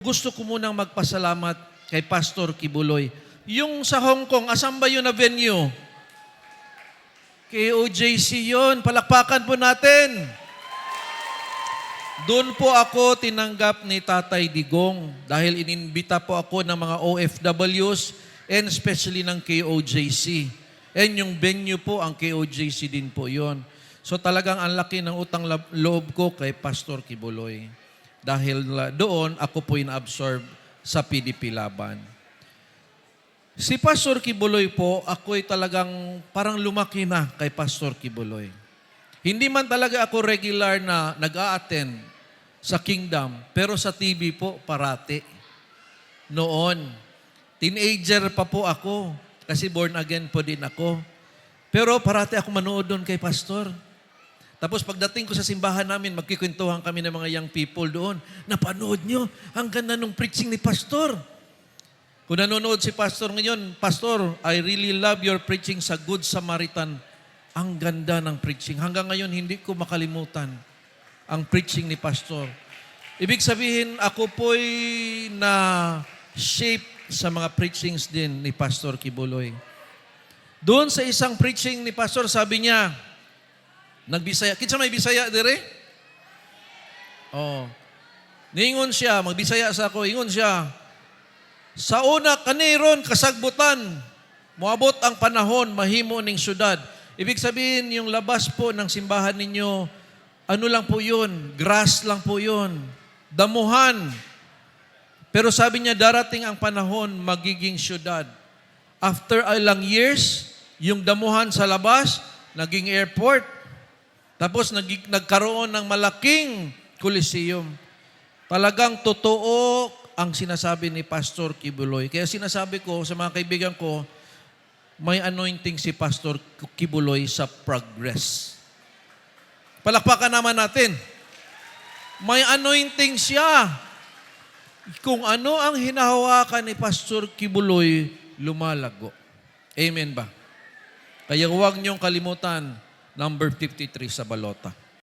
Gusto ko munang magpasalamat kay Pastor Kibuloy. Yung sa Hong Kong, asan ba yun na venue? KOJC yun. Palakpakan po natin. Doon po ako tinanggap ni Tatay Digong dahil inimbita po ako ng mga OFWs and especially ng KOJC. And yung venue po, ang KOJC din po yun. So talagang ang laki ng utang loob ko kay Pastor Kibuloy. Dahil doon, ako po ina-absorb sa PDP Laban. Si Pastor Kibuloy po, ako'y talagang parang lumaki na kay Pastor Kibuloy. Hindi man talaga ako regular na nag-a-attend sa Kingdom, pero sa TV po, parati. Noon, teenager pa po ako, kasi born again po din ako. Pero parati ako manood doon kay Pastor. Tapos pagdating ko sa simbahan namin, magkikwentuhan kami ng mga young people doon. Napanood nyo, ang ganda ng preaching ni Pastor. Kung nanonood si Pastor ngayon, Pastor, I really love your preaching sa Good Samaritan. Ang ganda ng preaching. Hanggang ngayon, hindi ko makalimutan ang preaching ni Pastor. Ibig sabihin, ako po'y na-shape sa mga preachings din ni Pastor Kibuloy. Doon sa isang preaching ni Pastor, sabi niya, nagbisaya. Kinsa may bisaya dire? Oh. Ningon siya, magbisaya sa ako, ingon siya. Sa una kaniron kasagbutan, moabot ang panahon mahimo ning syudad. Ibig sabihin yung labas po ng simbahan ninyo, ano lang po 'yun? Grass lang po 'yun. Damuhan. Pero sabi niya darating ang panahon magiging syudad. After ilang years, yung damuhan sa labas naging airport. Tapos nagkaroon ng malaking Coliseum. Talagang totoo ang sinasabi ni Pastor Kibuloy. Kaya sinasabi ko sa mga kaibigan ko, may anointing si Pastor Kibuloy sa progress. Palakpakan naman natin. May anointing siya. Kung ano ang hinahawakan ni Pastor Kibuloy, lumalago. Amen ba? Kaya huwag niyong kalimutan, number 53 sa balota.